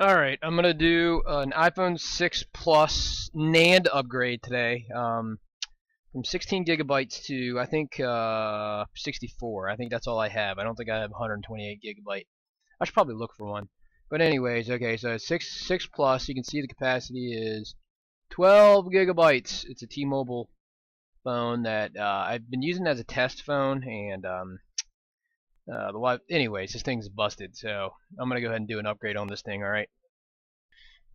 Alright, I'm going to do an iPhone 6 Plus Nand upgrade today. From 16 gigabytes to, I think, 64. I think that's all I have. I don't think I have 128 gigabyte. I should probably look for one. But anyways, okay, so 6 Plus, you can see the capacity is 12 gigabytes. It's a T-Mobile phone that I've been using as a test phone, and anyways, this thing's busted, so I'm going to go ahead and do an upgrade on this thing, alright?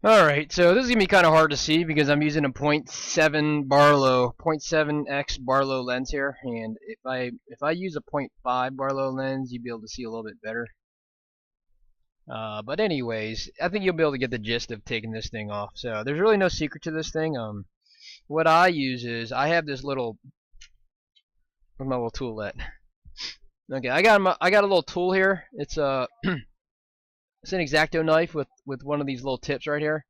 Alright, so this is going to be kind of hard to see because I'm using a 0.7 Barlow, 0.7x Barlow lens here, and if I use a 0.5 Barlow lens, you'd be able to see a little bit better. But anyways, I think you'll be able to get the gist of taking this thing off. So there's really no secret to this thing. What I use is I have this little, where's my little tool at? Okay, I got a little tool here. It's a it's an X-Acto knife with one of these little tips right here.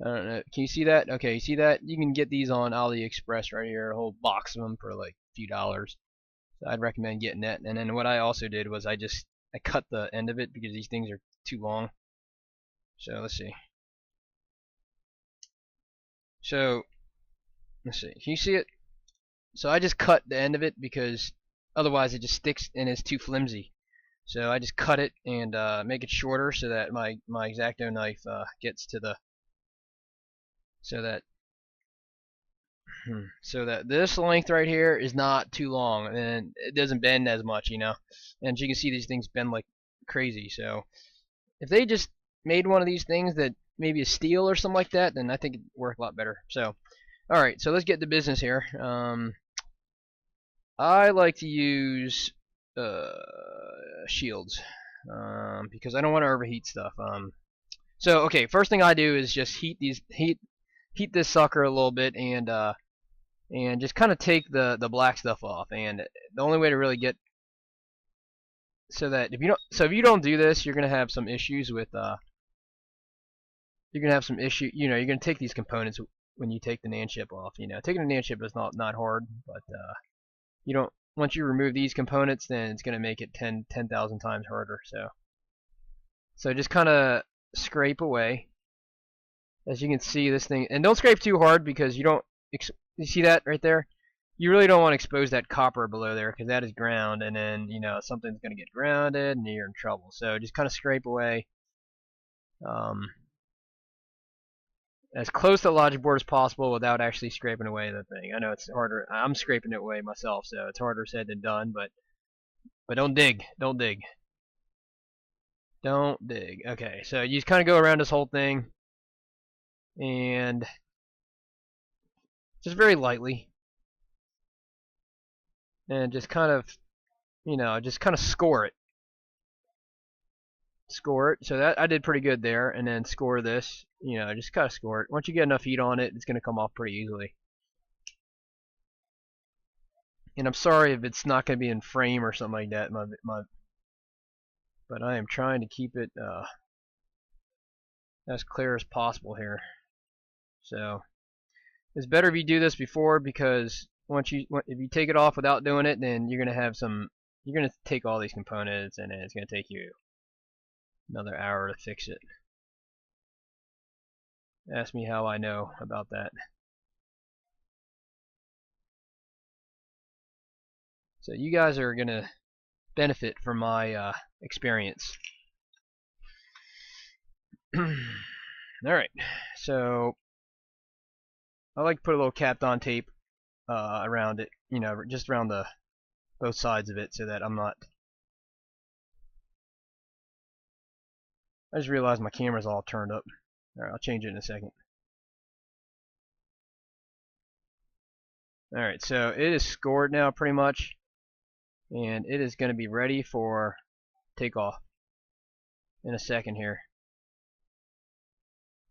I don't know. Can you see that? Okay, you see that? You can get these on AliExpress right here, a whole box of them for like a few dollars. So I'd recommend getting that. And then what I also did was I cut the end of it because these things are too long. So let's see. So let's see. Can you see it? So I just cut the end of it because otherwise it just sticks and it's too flimsy. So I just cut it and make it shorter so that my X-Acto knife gets to the so that this length right here is not too long and it doesn't bend as much, you know. And you can see these things bend like crazy. So if they just made one of these things that maybe a steel or something like that, then I think it'd work a lot better. So alright, so let's get to business here. I like to use shields because I don't want to overheat stuff. So okay, first thing I do is just heat this sucker a little bit and just kind of take the black stuff off. And the only way to really get if you don't do this, you're gonna have some issues with you're gonna take these components when you take the NAND chip off. You know, taking a NAND chip is not hard, but you don't once you remove these components, then it's gonna make it 10,000 times harder. So just kind of scrape away. As you can see, this thing, and don't scrape too hard because you see that right there? You really don't want to expose that copper below there because that is ground, and then something's gonna get grounded and you're in trouble. So just kind of scrape away as close to the logic board as possible without actually scraping away the thing. I know it's harder. I'm scraping it away myself, so it's harder said than done. But don't dig. Don't dig. Don't dig. Okay, so you just kind of go around this whole thing and just very lightly, and just kind of score it. Score it. So that I did pretty good there, and then score this. Just kind of score it. Once you get enough heat on it, it's gonna come off pretty easily. And I'm sorry if it's not gonna be in frame or something like that. But I am trying to keep it as clear as possible here. So it's better if you do this before, because if you take it off without doing it, then you're gonna take all these components and then it's gonna take you another hour to fix it. Ask me how I know about that. So you guys are gonna benefit from my experience. Alright, so I like to put a little capped on tape around it, just around both sides of it, so that I'm not. I just realized my camera's all turned up. Alright, I'll change it in a second. Alright, so it is scored now pretty much, and it is going to be ready for takeoff in a second here.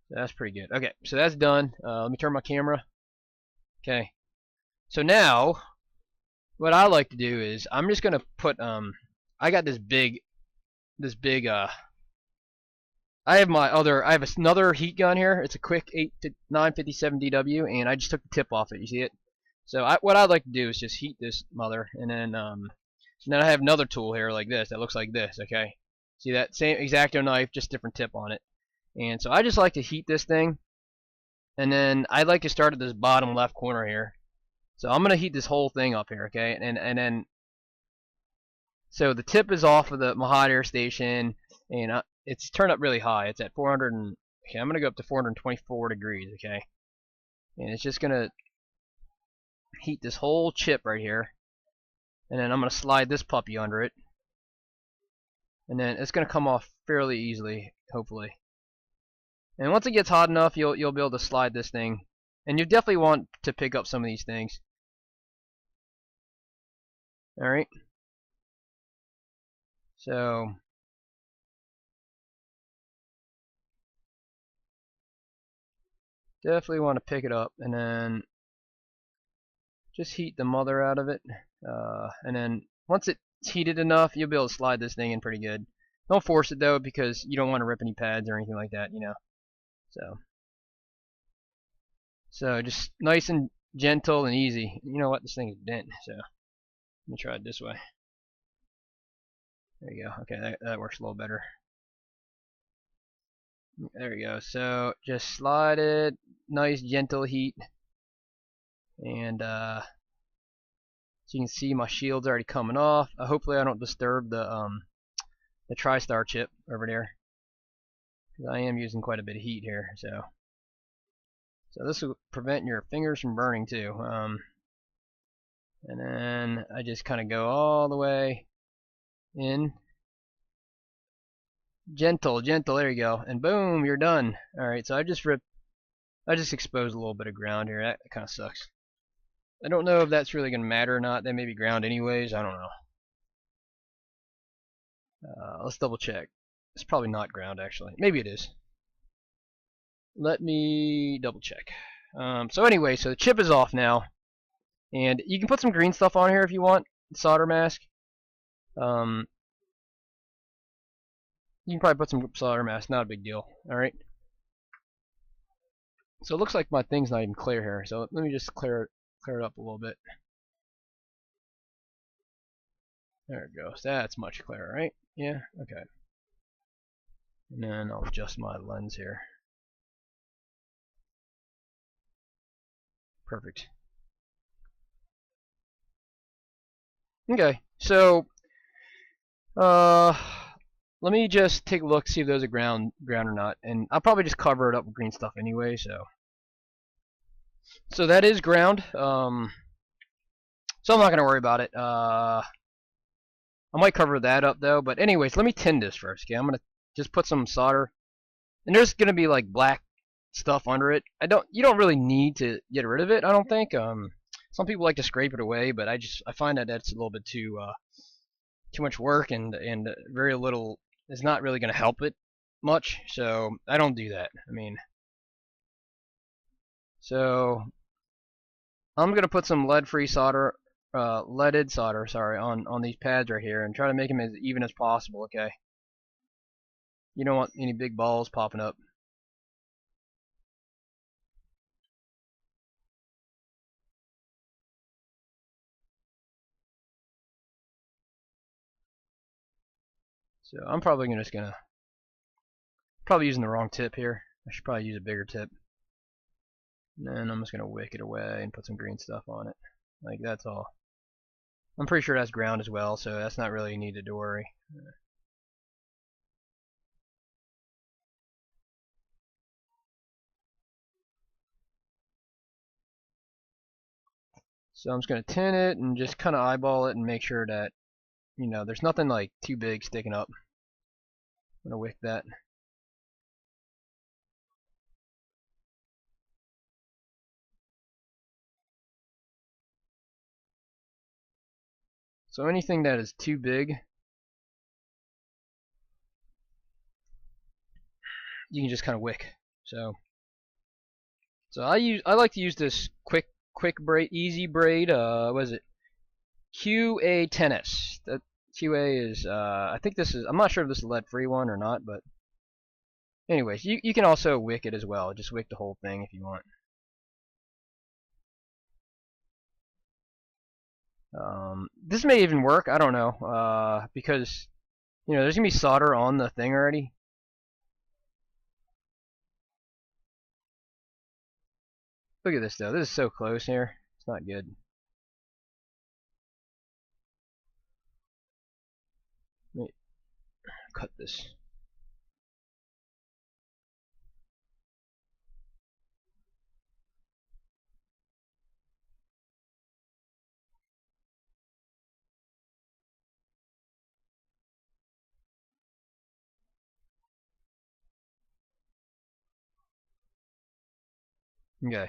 So that's pretty good. Okay, so that's done. Let me turn my camera. Okay, so now what I like to do is I'm just going to put I got this big I have another heat gun here. It's a quick 957 DW, and I just took the tip off it. You see it? So what I'd like to do is just heat this mother, and then I have another tool here like this that looks like this. Okay, see that same X-Acto knife, just different tip on it. And so I just like to heat this thing, and then I like to start at this bottom left corner here. So I'm gonna heat this whole thing up here, okay? And then so the tip is off of the my hot air station, and it's turned up really high. It's at 400 and okay, I'm gonna go up to 424 degrees, okay? And it's just gonna heat this whole chip right here, and then I'm gonna slide this puppy under it, and then it's gonna come off fairly easily, hopefully. And once it gets hot enough, you'll be able to slide this thing, and you definitely want to pick up some of these things. All right. So definitely want to pick it up, and then just heat the mother out of it, and then once it's heated enough, you'll be able to slide this thing in pretty good. Don't force it though, because you don't want to rip any pads or anything like that, you know. So just nice and gentle and easy. You know what? This thing is bent, so let me try it this way. There you go. Okay, that works a little better. There we go. So just slide it, nice gentle heat, and so you can see my shield's already coming off. Hopefully I don't disturb the TriStar chip over there, because I am using quite a bit of heat here. So this will prevent your fingers from burning too. And then I just kind of go all the way in. Gentle, there you go. And boom, you're done. Alright, so I just exposed a little bit of ground here. That kind of sucks. I don't know if that's really going to matter or not. That may be ground anyways. I don't know. Let's double check. It's probably not ground, actually. Maybe it is. Let me double check. So anyway, so the chip is off now. And you can put some green stuff on here if you want. Solder mask. You can probably put some solder mask. Not a big deal. Alright. So it looks like my thing's not even clear here. So let me just clear it up a little bit. There it goes. That's much clearer, right? Yeah, okay. And then I'll adjust my lens here. Perfect. Okay, so let me just take a look, see if those are ground or not, and I'll probably just cover it up with green stuff anyway. So that is ground. So I'm not gonna worry about it. I might cover that up though, but anyways, let me tin this first. Okay, I'm gonna just put some solder, and there's gonna be like black stuff under it. You don't really need to get rid of it, I don't think. Some people like to scrape it away, but I find that that's a little bit too much work, and very little is not really gonna help it much. So I don't do that. I mean, so I'm gonna put some leaded solder, sorry, on these pads right here, and try to make them as even as possible. Okay. You don't want any big balls popping up. So I'm probably using the wrong tip here. I should probably use a bigger tip. And then I'm just gonna wick it away and put some green stuff on it. Like, that's all. I'm pretty sure that's ground as well, so that's not really needed to worry. So I'm just gonna tin it and just kind of eyeball it and make sure that, you know, there's nothing like too big sticking up. I'm gonna wick that. So anything that is too big, you can just kind of wick. So I like to use this quick braid, easy braid. What is it? QA10S. That QA is I think this is, I'm not sure if this is a lead-free one or not, but anyways, you can also wick it as well. Just wick the whole thing if you want. This may even work. I don't know, because you know there's gonna be solder on the thing already. Look at this though. This is so close here. It's not good. Let me cut this. Okay.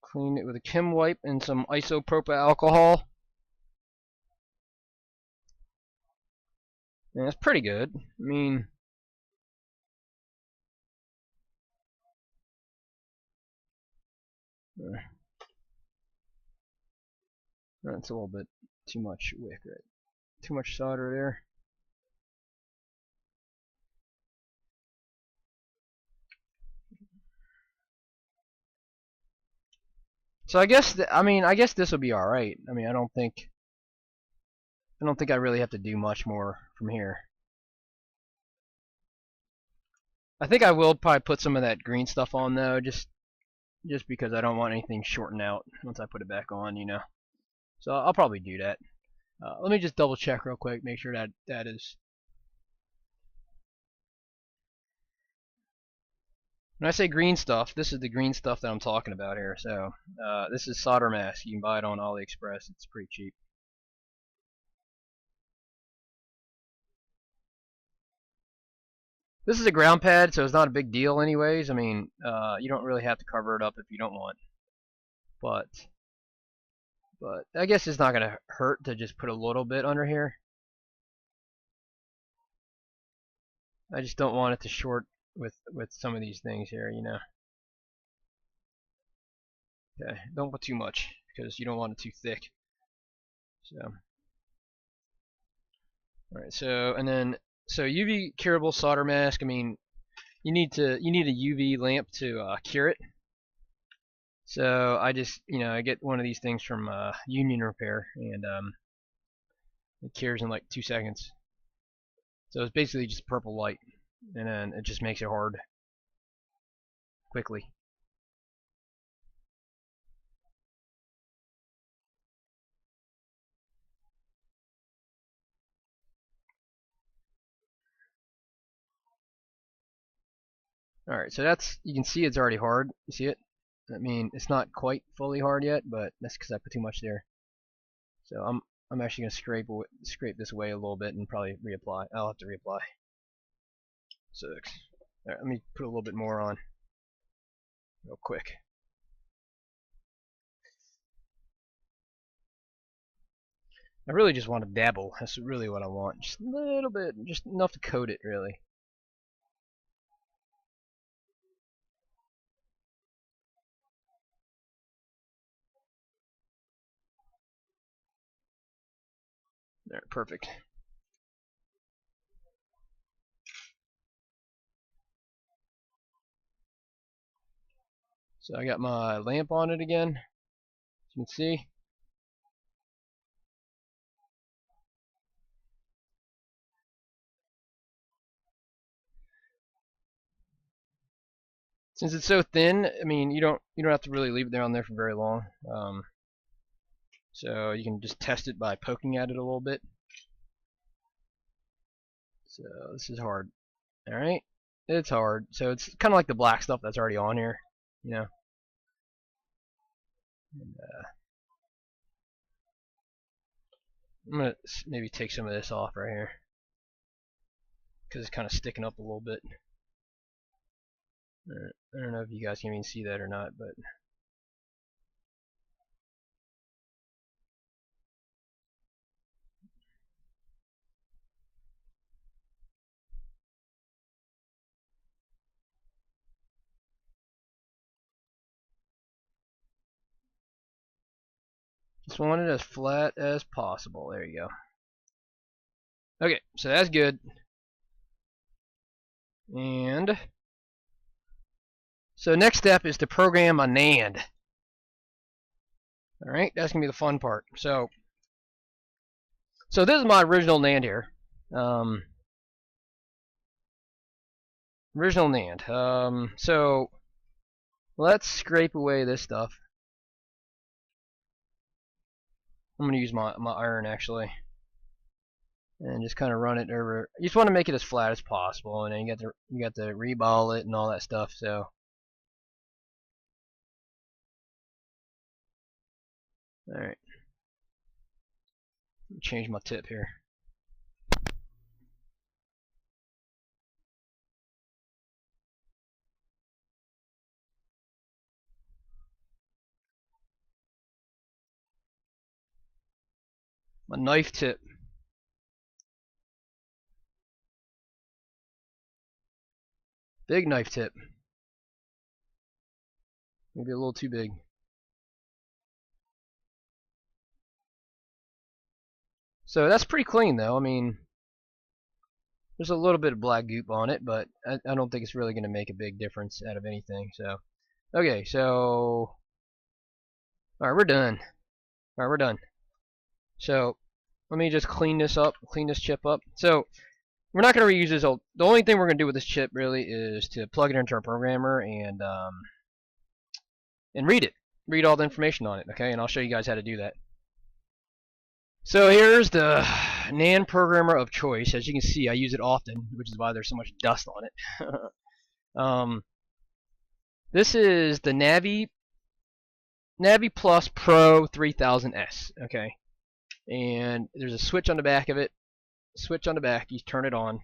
Clean it with a Chem wipe and some isopropyl alcohol. And that's pretty good. I mean, that's a little bit too much wick, right? Too much solder there. So I guess I guess this will be all right. I mean, I don't think I really have to do much more from here. I think I will probably put some of that green stuff on though, just because I don't want anything shorting out once I put it back on, you know. So I'll probably do that. Let me just double check real quick, make sure that is. When I say green stuff, this is the green stuff that I'm talking about here. So this is solder mask. You can buy it on AliExpress. It's pretty cheap. This is a ground pad, so it's not a big deal anyways. I mean, you don't really have to cover it up if you don't want. But I guess it's not going to hurt to just put a little bit under here. I just don't want it to short with some of these things here, you know. Okay, don't put too much because you don't want it too thick. So, all right. So and then UV curable solder mask. I mean, you need a UV lamp to cure it. So I just I get one of these things from Union Repair, and it cures in like 2 seconds. So it's basically just purple light, and then it just makes it hard quickly. Alright, so you can see it's already hard. You see it? I mean, it's not quite fully hard yet, but that's because I put too much there. So I'm actually going to scrape this away a little bit and probably reapply. I'll have to reapply. So, alright, let me put a little bit more on real quick. I really just want to dabble. That's really what I want. Just a little bit, just enough to coat it, really. Alright, perfect. So I got my lamp on it again, as you can see. Since it's so thin, I mean, you don't have to really leave it on there for very long. So you can just test it by poking at it a little bit. So this is hard. All right, it's hard. So it's kind of like the black stuff that's already on here, you know. And, I'm gonna maybe take some of this off right here because it's kind of sticking up a little bit. I don't know if you guys can even see that or not, but just want it as flat as possible. There you go. Okay, so that's good. And so next step is to program a NAND. Alright, that's going to be the fun part. So this is my original NAND here. Original NAND. So let's scrape away this stuff. I'm gonna use my iron actually, and just kind of run it over. You just want to make it as flat as possible, and then you got to reball it and all that stuff. So, all right, change my tip here. My knife tip. Big knife tip. Maybe a little too big. So that's pretty clean though. I mean, there's a little bit of black goop on it, but I don't think it's really going to make a big difference out of anything. So, okay, so, alright, we're done. Alright, we're done. So, let me just clean this up, clean this chip up. So, we're not going to reuse this old. The only thing we're going to do with this chip really is to plug it into our programmer and read it. Read all the information on it, okay? And I'll show you guys how to do that. So here's the Nand Programmer of choice. As you can see, I use it often, which is why there's so much dust on it. This is the Navi Plus Pro 3000S, okay? And there's a switch on the back of it. Switch on the back, you turn it on.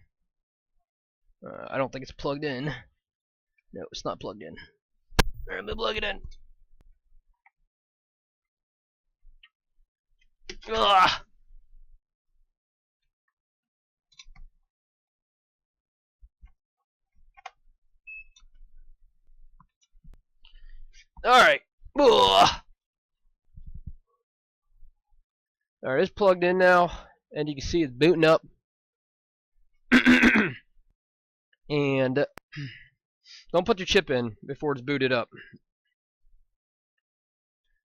I don't think it's plugged in. No, it's not plugged in. Alright, let me plug it in. Ugh. Alright. Alright, it's plugged in now, and you can see it's booting up. And don't put your chip in before it's booted up.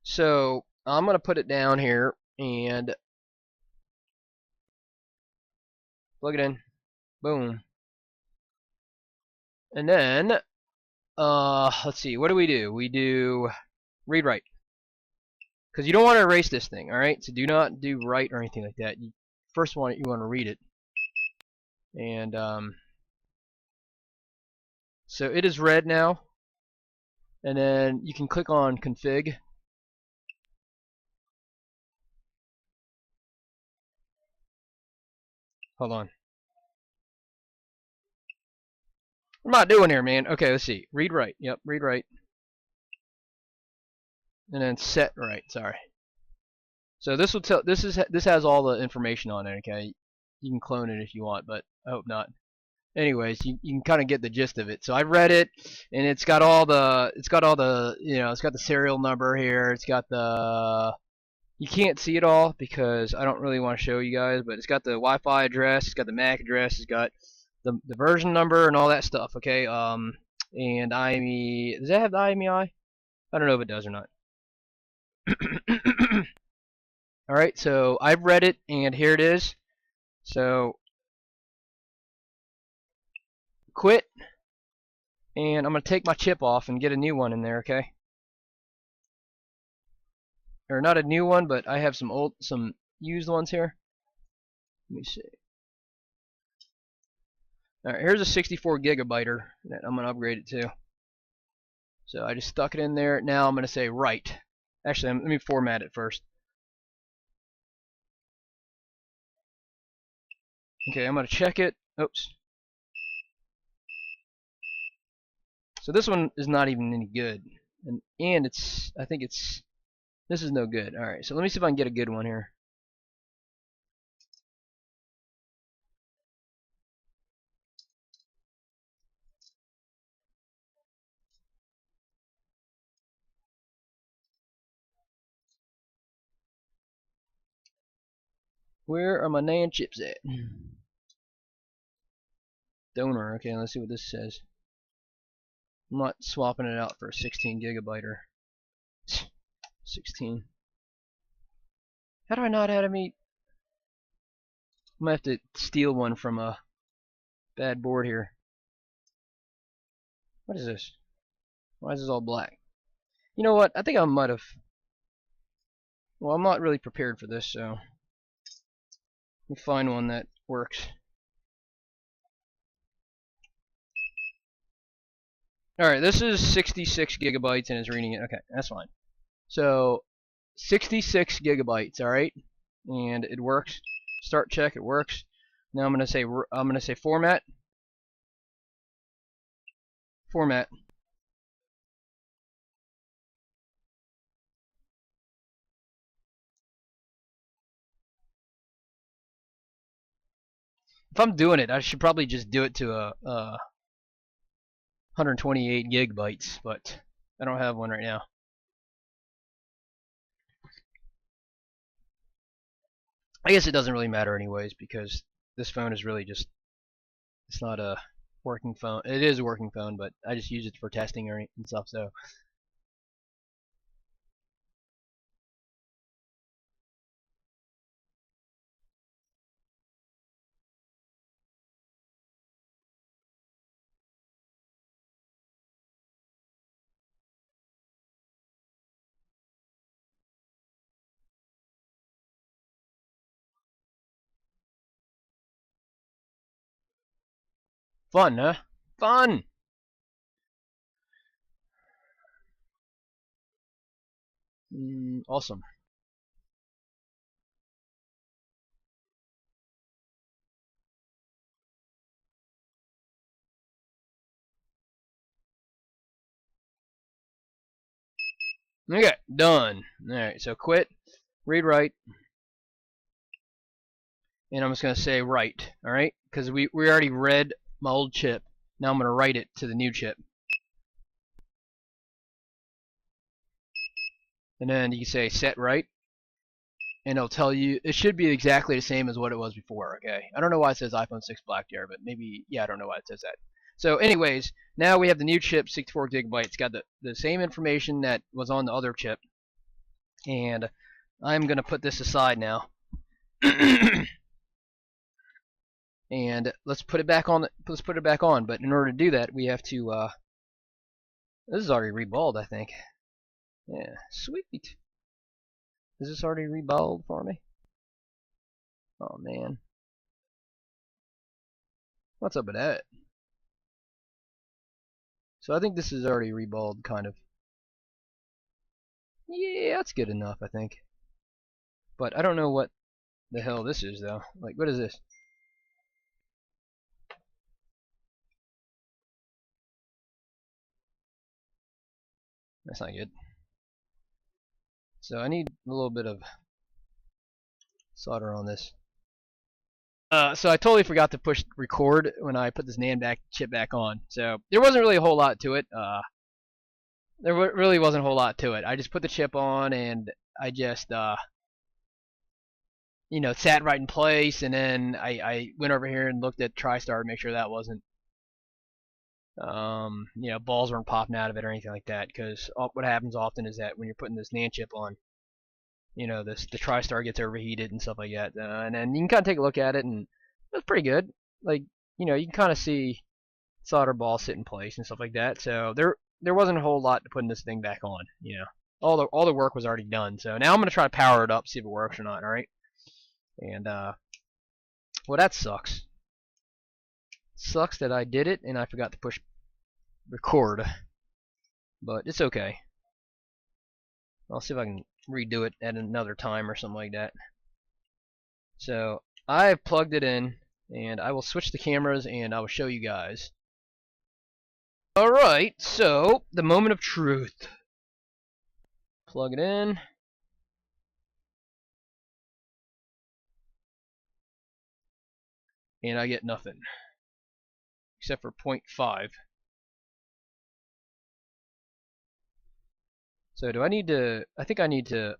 So I'm going to put it down here and plug it in. Boom. And then, let's see, what do? We do read write. Because you don't want to erase this thing, alright? So do not do write or anything like that. First one, you want to read it. And, so it is read now. And then you can click on config. Hold on. What am I doing here, man? Okay, let's see. Read write. Yep, read write. And then set write. Sorry. So this will tell. This has all the information on it. Okay, you can clone it if you want, but I hope not. Anyways, you can kind of get the gist of it. So I read it, and it's got all the it's got the serial number here. It's got the, you can't see it all because I don't really want to show you guys, but it's got the Wi-Fi address, it's got the MAC address, it's got the version number and all that stuff. Okay, and IME, does that have the IMEI? I don't know if it does or not. Alright, so I've read it, and here it is. So quit, and I'm going to take my chip off and get a new one in there, okay? Or not a new one, but I have some used ones here. Let me see. Alright, here's a 64 gigabyte that I'm going to upgrade it to. So I just stuck it in there. Now I'm going to say write. Actually, let me format it first. Okay, I'm going to check it. Oops. So this one is not even any good. And it's, I think it's, this is no good. Alright, so let me see if I can get a good one here. Where are my NAND chips at? Donor. Okay, let's see what this says. I'm not swapping it out for a 16 gigabyte or 16. How do I not have to meet? I'm gonna have to steal one from a bad board here. What is this? Why is this all black? You know what? I think I might have. Well, I'm not really prepared for this, so let me find one that works. Alright, this is 66 gigabytes and it's reading it. Okay, that's fine. So, 66 gigabytes, alright? And it works. Start check, it works. Now I'm gonna say format. Format. If I'm doing it, I should probably just do it to a 128 gigabytes, but I don't have one right now. I guess it doesn't really matter anyways, because this phone is really just, it's not a working phone. It is a working phone, but I just use it for testing and stuff, so. Fun, huh? Fun! Awesome. Okay, done. Alright, so quit, read write, and I'm just going to say write, alright? Because we already read my old chip. Now I'm going to write it to the new chip. And then you can say set write, and it'll tell you, it should be exactly the same as what it was before, okay? I don't know why it says iPhone 6 black there, but maybe, yeah, I don't know why it says that. So anyways, now we have the new chip, 64 gigabytes, got the same information that was on the other chip. And I'm going to put this aside now. And let's put it back on. Let's put it back on. But in order to do that, we have to. This is already reballed, I think. Yeah, sweet. Is this already reballed for me? Oh man, what's up with that? So I think this is already reballed, kind of. Yeah, that's good enough, I think. But I don't know what the hell this is, though. Like, what is this? That's not good. So I need a little bit of solder on this. So I totally forgot to push record when I put this NAND chip back on. So there wasn't really a whole lot to it. There really wasn't a whole lot to it. I just put the chip on and I just, sat right in place, and then I went over here and looked at TriStar to make sure that wasn't, balls weren't popping out of it or anything like that. Because what happens often is that when you're putting this NAND chip on, the TriStar gets overheated and stuff like that. And then you can kind of take a look at it, and it's pretty good. Like, you can kind of see solder balls sit in place and stuff like that. So there wasn't a whole lot to putting this thing back on. All the work was already done. So now I'm gonna try to power it up, see if it works or not. All right. And well, that sucks. Sucks that I did it and I forgot to push record, but it's okay. I'll see if I can redo it at another time or something like that. So I've plugged it in, and I will switch the cameras and I will show you guys. Alright, so the moment of truth. Plug it in. And I get nothing. Except for 0.5. So do I need to, I think I need to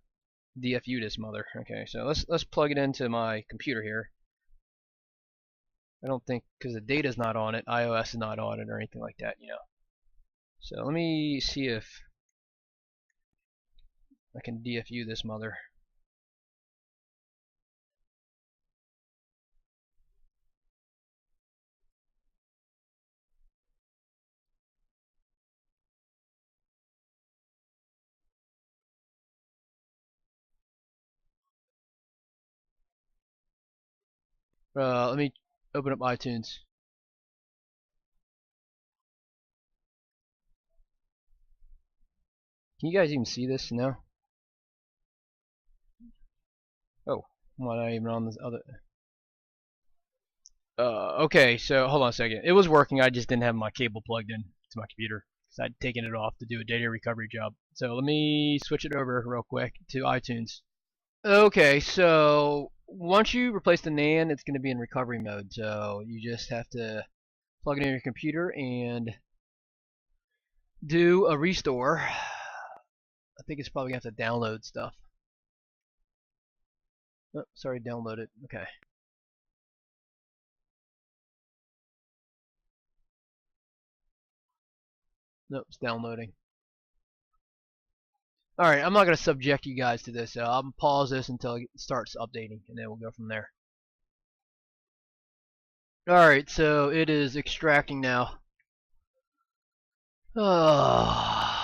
DFU this mother. Okay, so let's plug it into my computer here. I don't think, because the data's not on it, iOS is not on it or anything like that, So let me see if I can DFU this mother. Let me open up iTunes. Can you guys even see this now? Oh, why not even on this other? Okay, so hold on a second. It was working. I just didn't have my cable plugged in to my computer because I'd taken it off to do a data recovery job. So let me switch it over real quick to iTunes. Okay, so once you replace the NAND, it's going to be in recovery mode. So you just have to plug it in your computer and do a restore. I think it's probably going to have to download stuff. Oh, sorry, download it. Okay. Nope, it's downloading. Alright, I'm not going to subject you guys to this. I'll pause this until it starts updating, and then we'll go from there. Alright, so it is extracting now. I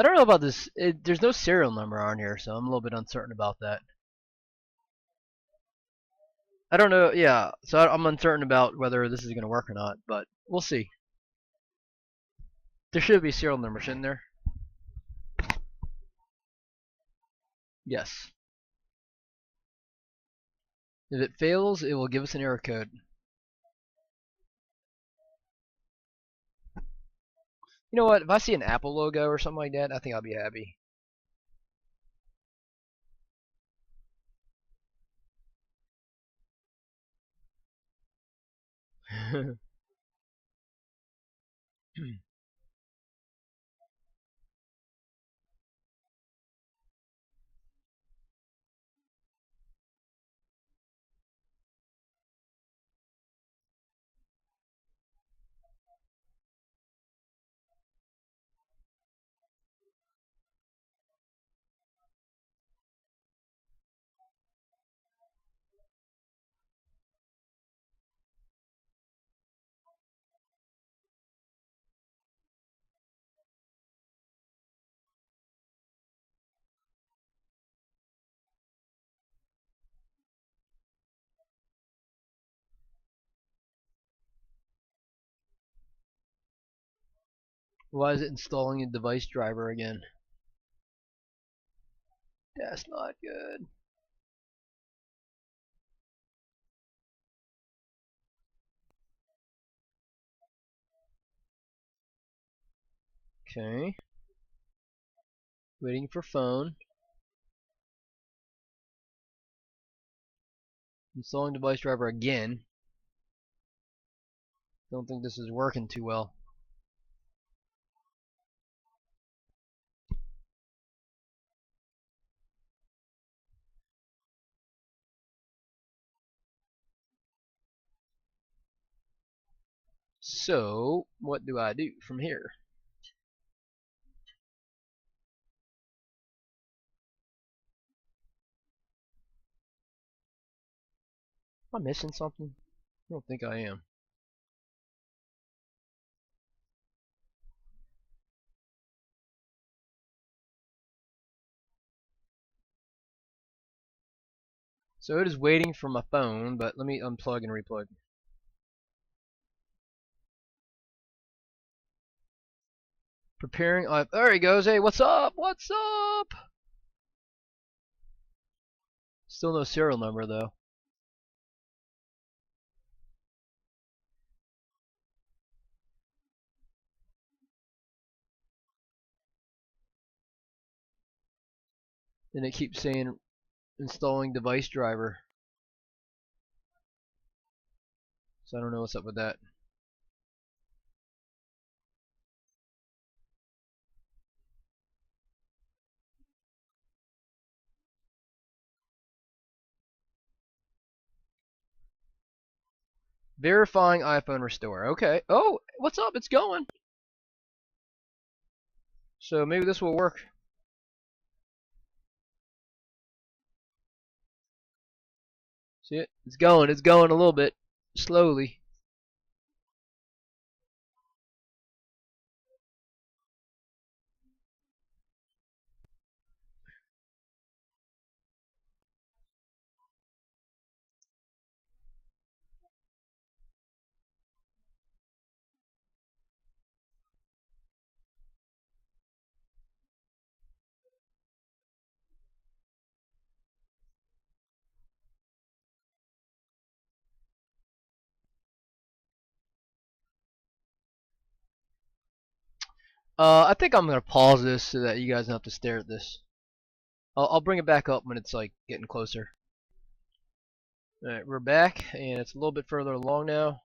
don't know about this. There's no serial number on here, so I'm a little bit uncertain about that. I don't know, yeah, so I'm uncertain about whether this is going to work or not, but we'll see. There should be serial numbers in there. Yes. If it fails, it will give us an error code. You know what? If I see an Apple logo or something like that, I think I'll be happy. Why is it installing a device driver again? That's not good. Okay. Waiting for phone. Installing device driver again. Don't think this is working too well. So, what do I do from here? Am I missing something? I don't think I am. So it is waiting for my phone, but let me unplug and replug. Preparing. There he goes. Hey, what's up? What's up? Still no serial number though. And it keeps saying installing device driver. So I don't know what's up with that. Verifying iPhone restore. Okay. Oh, what's up? It's going. So maybe this will work. See it? It's going. It's going a little bit slowly. I think I'm gonna pause this so that you guys don't have to stare at this. I'll bring it back up when it's like getting closer. Alright, we're back, and it's a little bit further along now.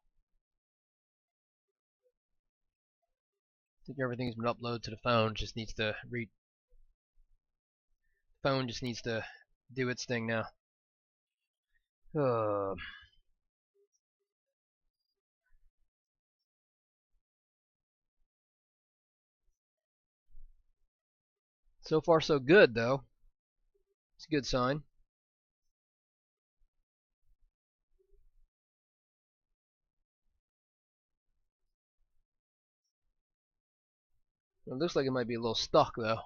I think everything's been uploaded to the phone. Just needs to phone just needs to do its thing now. Uh, so far so good though. It's a good sign. It looks like it might be a little stuck though.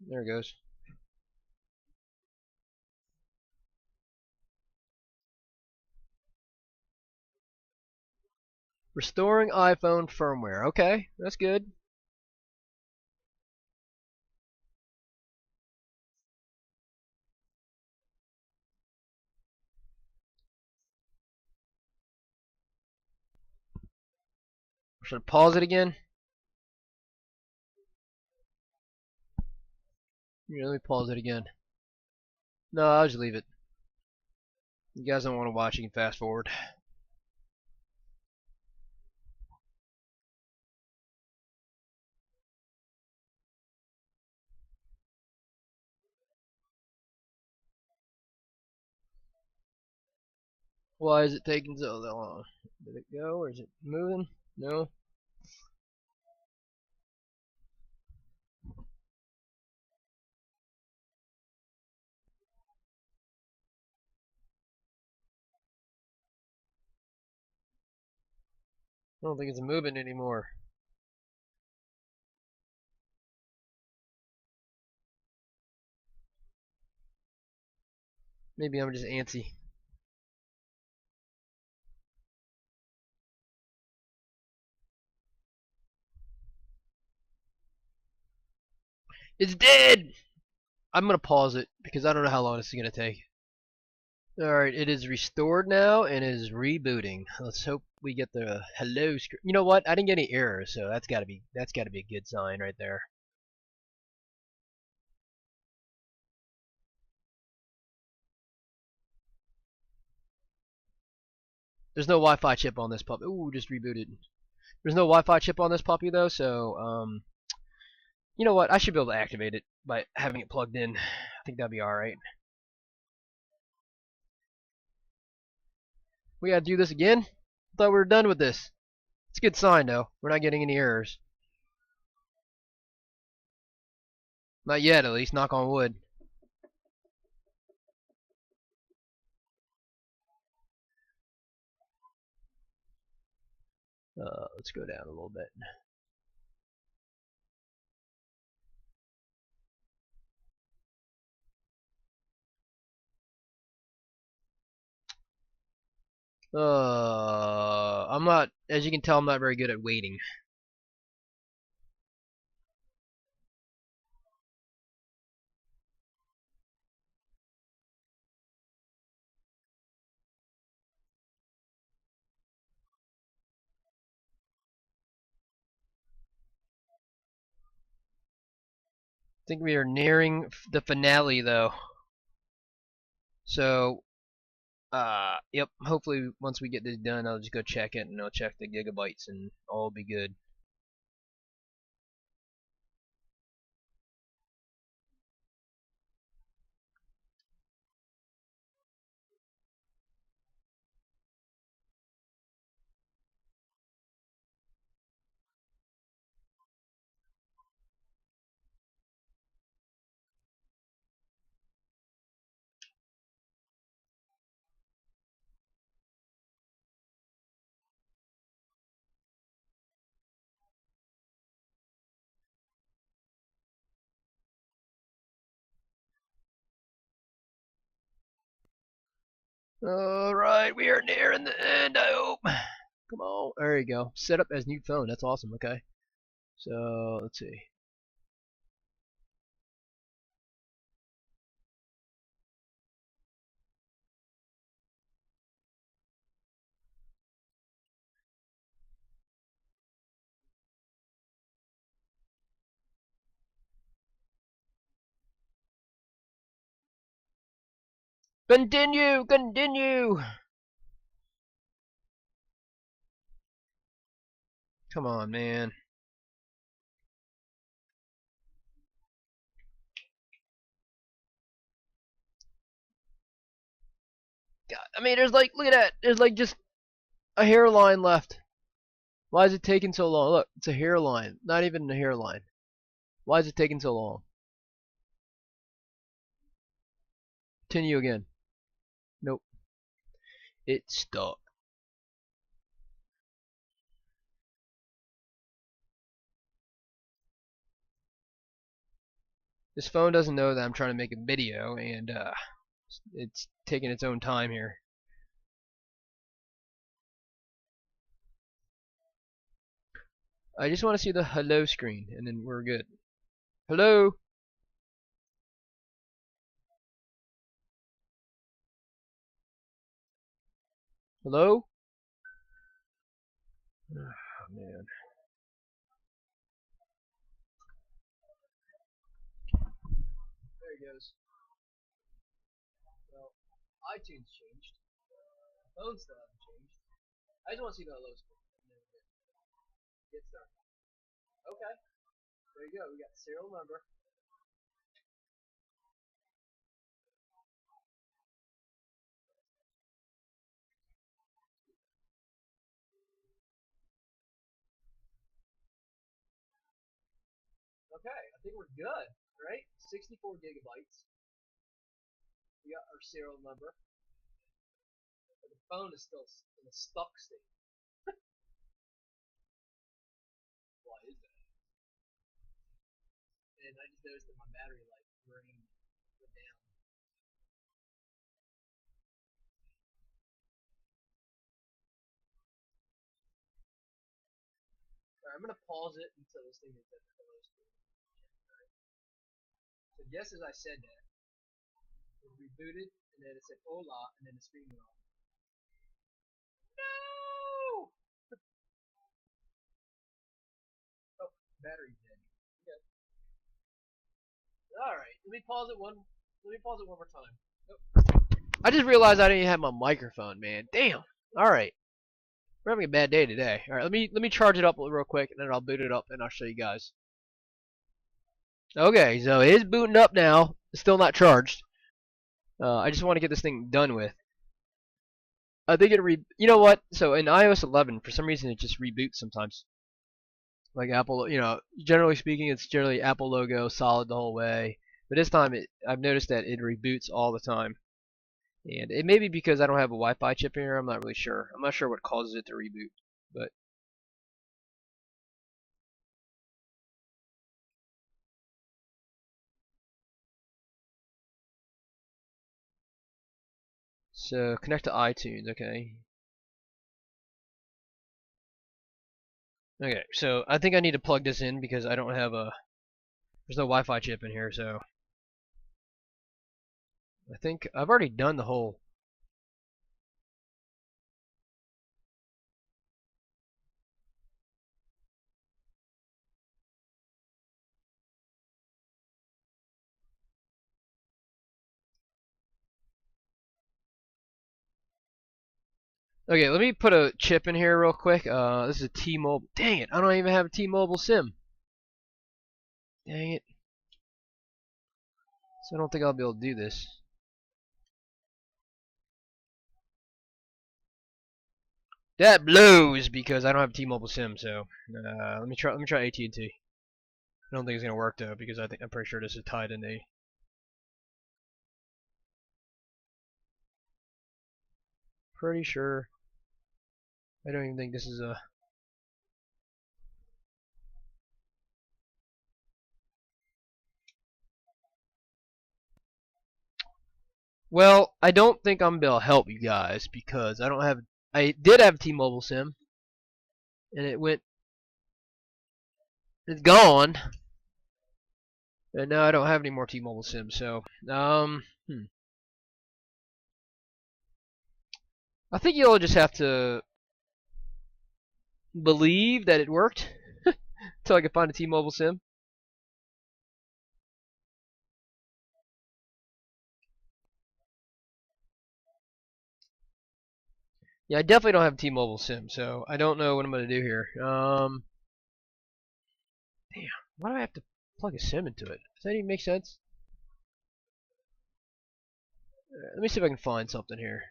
There it goes. Restoring iPhone firmware. Okay, that's good. Should I pause it again? Yeah, let me pause it again. No, I'll just leave it. You guys don't want to watch, you can fast forward. Why is it taking so long? Did it go or is it moving? No. I don't think it's moving anymore. Maybe I'm just antsy. It's dead! I'm gonna pause it because I don't know how long this is gonna take. Alright, it is restored now and is rebooting. Let's hope we get the hello screen. You know what? I didn't get any errors, so that's gotta be a good sign right there. There's no Wi-Fi chip on this puppy. Ooh, just rebooted. There's no Wi-Fi chip on this puppy though, so you know what? I should be able to activate it by having it plugged in. I think that'd be alright. We gotta do this again? I thought we were done with this. It's a good sign though. We're not getting any errors. Not yet, at least. Knock on wood. Let's go down a little bit. I'm not, as you can tell, I'm not very good at waiting. I think we are nearing the finale though. So, yep, hopefully once we get this done, I'll just go check it and I'll check the gigabytes and all will be good. Alright, we are nearing the end, I hope. Come on. There you go. Set up as new phone. That's awesome. Okay. So, let's see. Continue! Continue! Come on, man. God, I mean, there's like, look at that. There's like just a hairline left. Why is it taking so long? Look, it's a hairline. Not even a hairline. Why is it taking so long? Continue again. Nope. It's stuck. This phone doesn't know that I'm trying to make a video, and it's taking its own time here. I just want to see the hello screen, and then we're good. Hello? Hello? Oh, man. There he goes. Well, iTunes changed. Phone still hasn't changed. I just want to see the hello screen. Get started. Okay. There you go. We got the serial number. Okay, I think we're good, right? 64 gigabytes. We got our serial number. But the phone is still in a stuck state. Why is that? And I just noticed that my battery life went down. Alright, I'm gonna pause it until this thing is at the hello screen. Right. So just as I said that, it rebooted, and then it said hola, and then the screen went off. No! Oh, battery's dead. Okay. Alright, let me pause it one more time. Nope. I just realized I didn't have my microphone, man. Damn. Alright. We're having a bad day today. Alright, let me charge it up real quick, and then I'll boot it up, and I'll show you guys. Okay, so it is booting up now. It's still not charged. I just want to get this thing done with. I think you know what? So in iOS 11, for some reason, it just reboots sometimes. Like Apple, generally speaking, it's generally Apple logo solid the whole way. But this time, I've noticed that it reboots all the time. And it may be because I don't have a Wi-Fi chip in here. I'm not really sure. I'm not sure what causes it to reboot. But so connect to iTunes. Okay. Okay. So I think I need to plug this in because I don't have a. There's no Wi-Fi chip in here, so I think I've already done the whole. Okay, let me put a chip in here real quick. This is a T-Mobile. Dang it, I don't even have a T-Mobile SIM. Dang it. So I don't think I'll be able to do this. That blows because I don't have a T-Mobile SIM. So let me try. Let me try AT&T. I don't think it's gonna work though because I'm pretty sure this is tied in a. Pretty sure. I don't even think this is a. Well, I don't think I'm gonna be able to help you guys because I don't have. I did have a T-Mobile SIM, and it went. It's gone, and now I don't have any more T-Mobile SIM. So, I think you'll just have to believe that it worked until I can find a T-Mobile SIM. Yeah, I definitely don't have a T-Mobile SIM, so I don't know what I'm gonna do here. Damn, why do I have to plug a SIM into it? Does that even make sense? Let me see if I can find something here.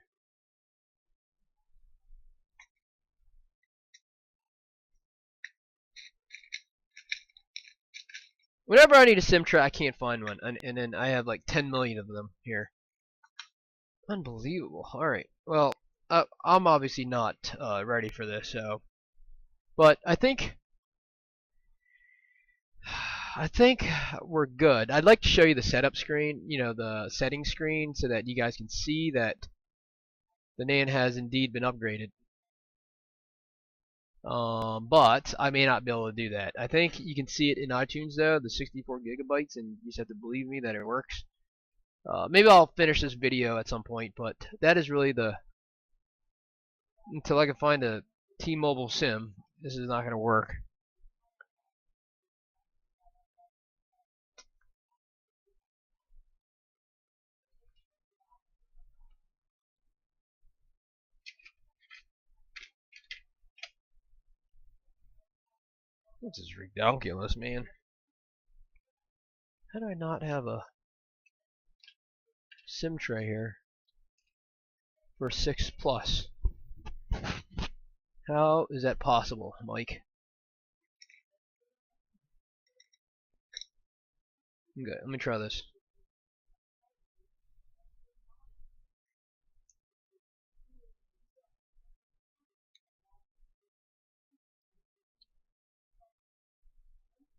Whenever I need a SIM tray, I can't find one, and then I have like 10 million of them here. Unbelievable. All right. Well, I'm obviously not ready for this, so. But I think we're good. I'd like to show you the setup screen, the settings screen, so that you guys can see that the NAND has indeed been upgraded. But I may not be able to do that. I think you can see it in iTunes though, the 64 gigabytes, and you just have to believe me that it works. Maybe I'll finish this video at some point, but that is really until I can find a T-Mobile SIM, this is not going to work. This is ridiculous, man. How do I not have a SIM tray here for 6 Plus? How is that possible, Mike? Okay, let me try this.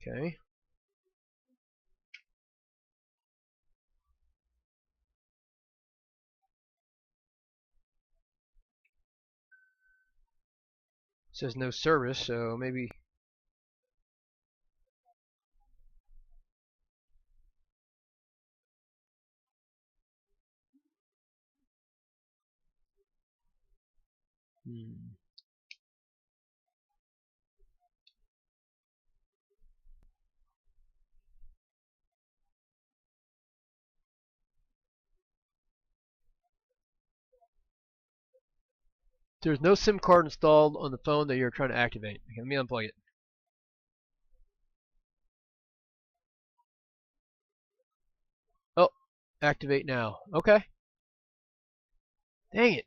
Okay. It says no service, so maybe. There's no SIM card installed on the phone that you're trying to activate. Okay, let me unplug it. Oh, activate now. Okay. Dang it.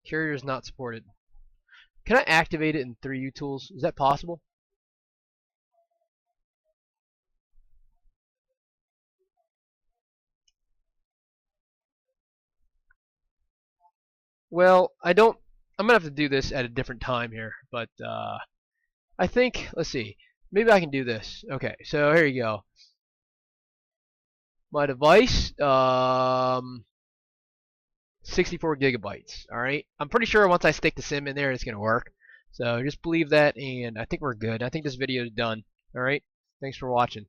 Carrier is not supported. Can I activate it in 3U tools? Is that possible? Well, I don't. I'm gonna have to do this at a different time here, but I think. Let's see. Maybe I can do this. Okay, so here you go. My device, 64 gigabytes. All right. I'm pretty sure once I stick the SIM in there, it's gonna work. So just believe that, and I think we're good. I think this video is done. All right. Thanks for watching.